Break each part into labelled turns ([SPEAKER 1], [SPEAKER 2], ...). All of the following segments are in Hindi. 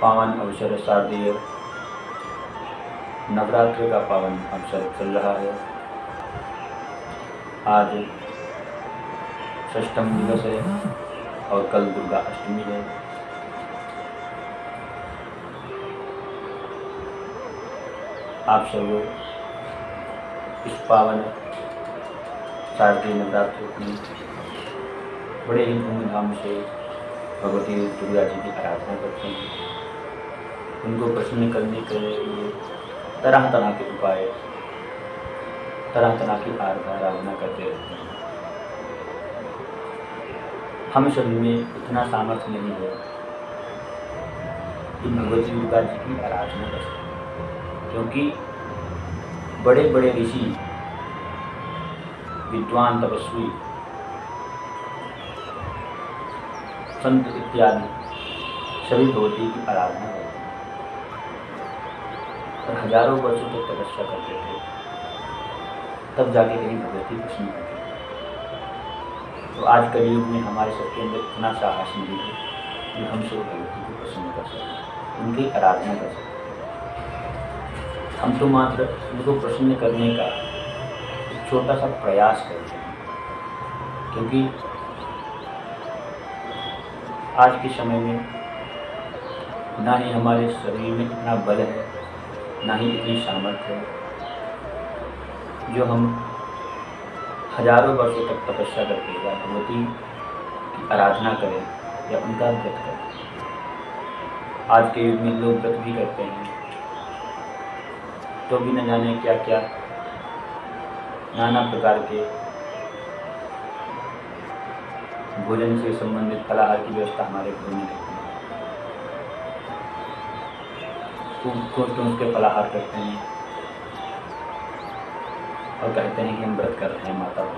[SPEAKER 1] पावन अवसर शारदीय नवरात्र का पावन अवसर चल रहा है। आज षष्ठम दिवस है और कल दुर्गा अष्टमी है। आप सब इस पावन शारदीय नवरात्र में बड़े ही धूमधाम से भगवती दुर्गा जी की आराधना करते हैं। उनको प्रसन्न करने के लिए तरह तरह के उपाय, तरह तरह की आराधना करते रहते हैं। हम सभी में इतना सामर्थ्य नहीं है कि भगवती दुर्गा जी की आराधना कर सकें, क्योंकि बड़े बड़े ऋषि, विद्वान, तपस्वी, संत इत्यादि सभी भगवती की आराधना करते हैं और हजारों वर्षों तक तपस्या करते थे, तब जाके कहीं भगवती प्रसन्न होती है। तो आज कलयुग में हमारे सबके अंदर इतना साहस नहीं है कि हम सब भगवती को प्रसन्न कर सकें, उनकी आराधना कर सकें। हम तो मात्र उनको प्रसन्न करने का एक छोटा सा प्रयास करते हैं, क्योंकि आज के समय में ना ही हमारे शरीर में इतना बल है, ना ही इतनी सामर्थ्य है जो हम हजारों वर्षों तक तपस्या करके या भगवती की आराधना करें या उनका व्रत करें। आज के युग में लोग व्रत भी करते हैं तो भी न जाने क्या क्या नाना प्रकार के भोजन से संबंधित फलाहार की व्यवस्था हमारे घर में रहती है। तो उसके फलाहार करते हैं और कहते हैं कि हम व्रत कर रहे हैं माता को,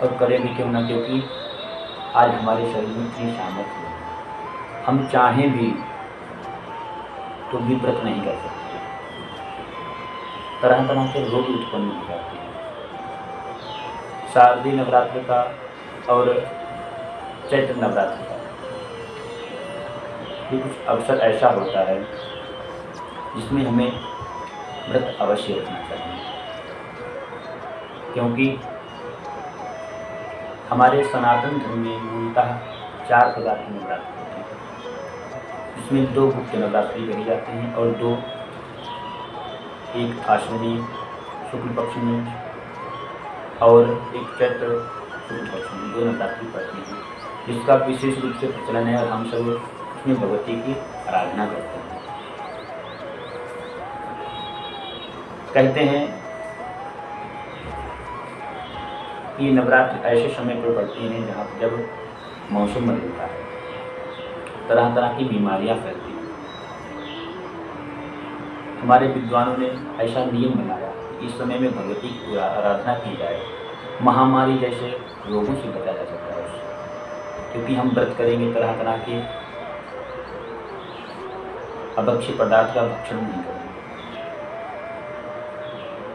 [SPEAKER 1] और करें भी क्यों ना, क्योंकि आज हमारे शरीर में इतनी सामर्थ्य है, हम चाहें भी तो भी व्रत नहीं कर सकते। तरह तरह के रोग उत्पन्न हो जाते हैं। शारदीय नवरात्र का और चैत्र नवरात्र का ये कुछ अवसर ऐसा होता है जिसमें हमें व्रत अवश्य रखना चाहिए, क्योंकि हमारे सनातन धर्म में मूलतः 4 प्रकार के नवरात्र होते हैं, जिसमें 2 मुख्य नवरात्रि कही जाते हैं और 2, एक आश्विनी शुक्ल पक्ष में और एक चैत्र शुक्ल पक्ष में 2 नवरात्रि पड़ती हैं, जिसका विशेष रूप से प्रचलन है और हम सब उसमें भगवती की आराधना करते हैं। कहते हैं कि नवरात्र ऐसे समय पर पड़ती हैं जहाँ जब मौसम बदलता है, तरह तरह की बीमारियाँ फैलती हैं। हमारे विद्वानों ने ऐसा नियम बनाया कि इस समय में भगवती की आराधना की जाए, महामारी जैसे रोगों से बचा जा सकता है उससे, क्योंकि हम व्रत करेंगे, तरह तरह के अभक्ष्य पदार्थ का भक्षण नहीं करेंगे,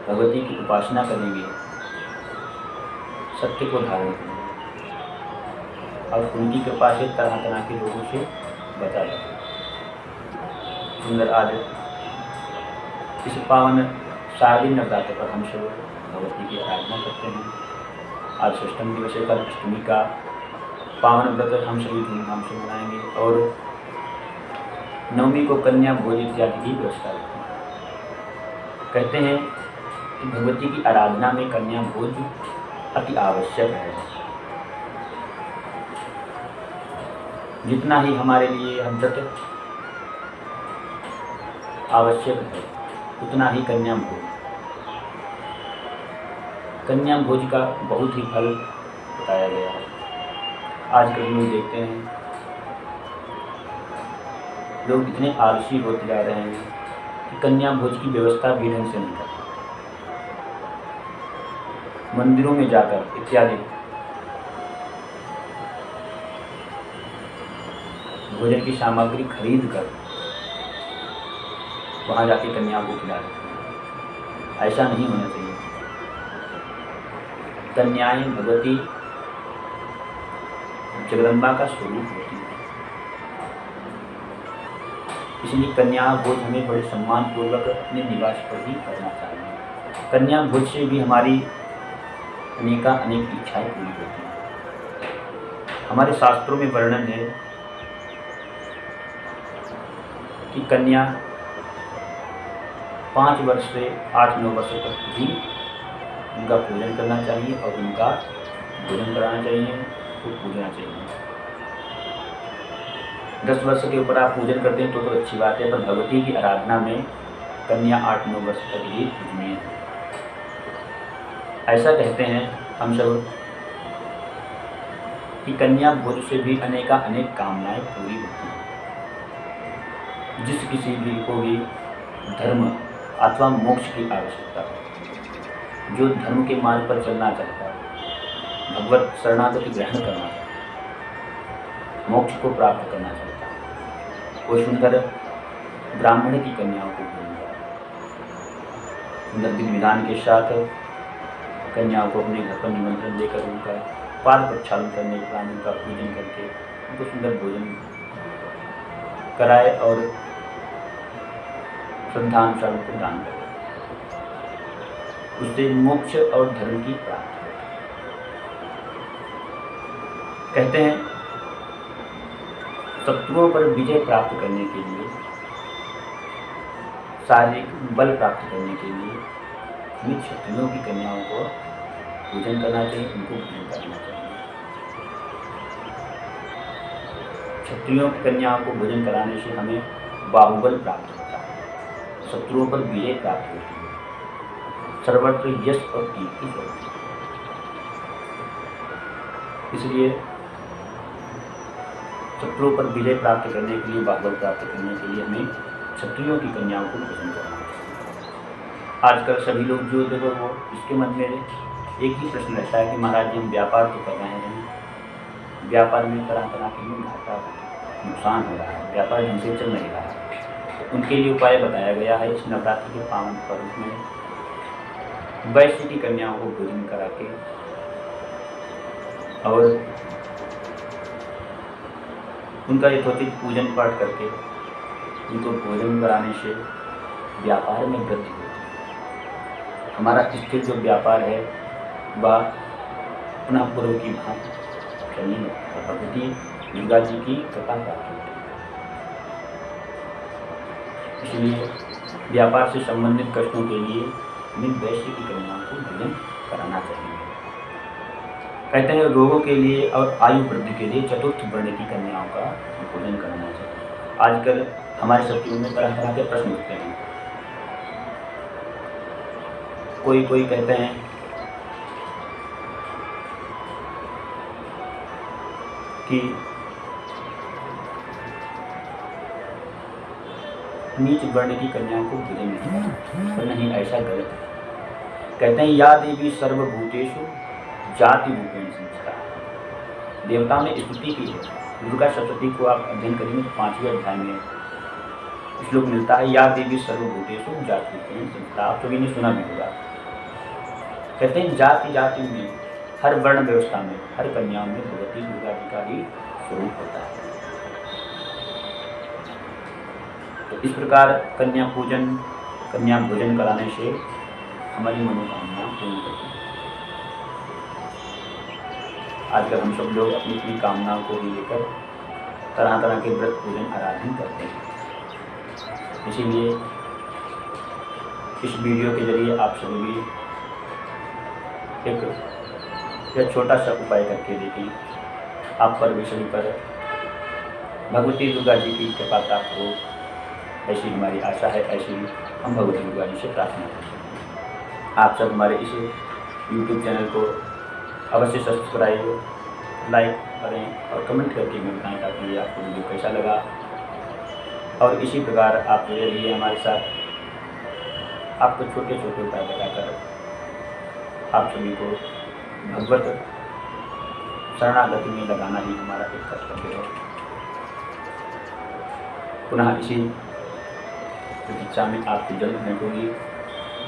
[SPEAKER 1] भगवती की उपासना करेंगे, सत्य को धारण करेंगे और उनकी कृपा से तरह तरह के रोगों से बचा जा सकता है। सुंदर आज इस पावन शारदीय नवरात्र पर हम सब भगवती की आराधना करते हैं। आज षष्ठम दिवस है, कल अष्टमी का पावन व्रत हम सभी धूमधाम से मनाएंगे और नवमी को कन्या भोज इत्यादि की व्यवस्था रखते हैं। कहते हैं कि भगवती की आराधना में कन्या भोज अति आवश्यक है। जितना ही हमारे लिए हम व्रत आवश्यक है, उतना ही कन्या भोज का बहुत ही फल बताया गया है। आजकल लोग देखते हैं, लोग इतने आलसी होते जा रहे हैं कि कन्या भोज की व्यवस्था भी ढंग से नहीं करते। मंदिरों में जाकर इत्यादि भोजन की सामग्री खरीद कर वहाँ जाके कन्या को खिला देते हैं। ऐसा नहीं होना चाहिए। कन्याएं भगवती जगदम्बा का स्वरूप होती है। इसलिए कन्या भोज हमें बड़े सम्मान पूर्वक अपने निवास पर ही करना चाहिए। कन्या भोज से भी हमारी अनेक इच्छाएं पूरी होती हैं। हमारे शास्त्रों में वर्णन है कि कन्या 5 वर्ष से 8-9 वर्ष तक भी उनका पूजन करना चाहिए और उनका भोजन कराना चाहिए, तो पूजना चाहिए। 10 वर्ष के ऊपर आप पूजन करते हैं तो अच्छी बात है, पर भगवती की आराधना में कन्या 8-9 वर्ष तक ही पूजनीय है। ऐसा कहते हैं हम सब कि कन्या भोज से भी अनेक कामनाएं पूरी होती हैं। जिस किसी भी को भी धर्म अथवा मोक्ष की आवश्यकता है, जो धर्म के मार्ग पर चलना चाहता है, भगवत शरणागति ग्रहण करना चाहता है, मोक्ष को प्राप्त करना चाहता है, वो सुंदर ब्राह्मण की कन्याओं को भोजन सुंदर विधि विधान के साथ कन्याओं को अपने घर पर निमंत्रण देकर उनका पाद प्रक्षालन करने के बाद उनका पूजन करके उनको सुंदर भोजन कराए और श्रद्धानुसार उनको दान करें। उससे मोक्ष और धर्म की प्राप्ति होती है। कहते हैं शत्रुओं पर विजय प्राप्त करने के लिए, शारीरिक बल प्राप्त करने के लिए हमें क्षत्रियों की कन्याओं को पूजन करना चाहिए, उनको पूजन करना चाहिए। क्षत्रियों की कन्याओं को भोजन कराने से हमें बाहुबल प्राप्त होता है, शत्रुओं पर विजय प्राप्त होती है, सर्वत्र यश और कीर्ति होती है। इसलिए शत्रुओं पर विजय प्राप्त करने के लिए, बाहुबल प्राप्त करने के लिए हमें क्षत्रियों की कन्याओं को भोजन करना चाहिए। आजकल सभी लोग जो देखो वो इसके मन में एक ही प्रश्न रहता है कि महाराज जी हम व्यापार तो कर रहे हैं, व्यापार में तरह तरह के घाटा नुकसान हो रहा है, व्यापार ढंग से चल नहीं रहा है। तो उनके लिए उपाय बताया गया है इस नवरात्रि के पावन पर्व में वैश्य की कन्याओं को भोजन करा के और उनका यथोचित पूजन पाठ करके उनको भोजन कराने से व्यापार में वृद्धि होती है। हमारा स्थिर जो व्यापार है वह पुनः पूर्व की भांति चलने लगता है। भगवती दुर्गा जी की कृपा प्राप्त होती है। इसलिए व्यापार से संबंधित कष्टों के लिए हमें वैश्य की कन्याओं को भोजन कराना चाहिए। कहते हैं रोगों के लिए और आयु वृद्धि के लिए चतुर्थ वर्ण की कन्याओं का भोजन करना चाहिए। आजकल हमारे शत्रुओं में तरह तरह के प्रश्न उठते हैं। कोई कहते हैं कि नीच वर्ण की कन्याओं को भोजन नहीं करना, पर नहीं, ऐसा गलत है। कहते हैं या देवी सर्वभूतेषु जाति रूपेण संस्था। देवताओं ने स्तुति की है। दुर्गा सप्तशती को आप अध्ययन करेंगे तो 5वें अध्याय में श्लोक मिलता है, या देवी सर्वभूतेषु जाति रूपेण संस्था। आप सभी ने सुना भी होगा। कहते हैं जाति जाति में, हर वर्ण व्यवस्था में, हर कन्याओं में भगवती दुर्गा जी का ही स्वरूप होता है। तो इस प्रकार कन्या पूजन, कन्या भोजन कराने से हमारी मनोकामना पूर्ण होती है। आजकल हम सब लोग अपनी अपनी कामनाओं को लेकर तरह तरह के व्रत पूजन आराधन करते हैं। इसीलिए इस वीडियो के जरिए आप सभी भी एक छोटा सा उपाय करके देखें। आप पर विषय पर भगवती दुर्गा जी की कृपा प्राप्त हो, ऐसी हमारी आशा है। ऐसी हम भगवती दुर्गा जी से प्रार्थना करते हैं। आप सब हमारे इस YouTube चैनल को अवश्य सब्सक्राइब, लाइक करें और कमेंट करके हमें बताएं ताकि आपको वीडियो कैसा लगा। और इसी प्रकार आप रहिए हमारे साथ। आपको छोटे छोटे उपाय बताकर आप सभी को भगवत शरणागति में लगाना ही हमारा एक कर्तव्य है। पुनः इसी प्रतीक्षा में आपकी जल्द भेंट होगी।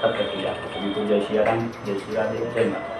[SPEAKER 1] तब तक के लिए आपको सभी को जय श्री राम, जय श्री राधे, जय माता।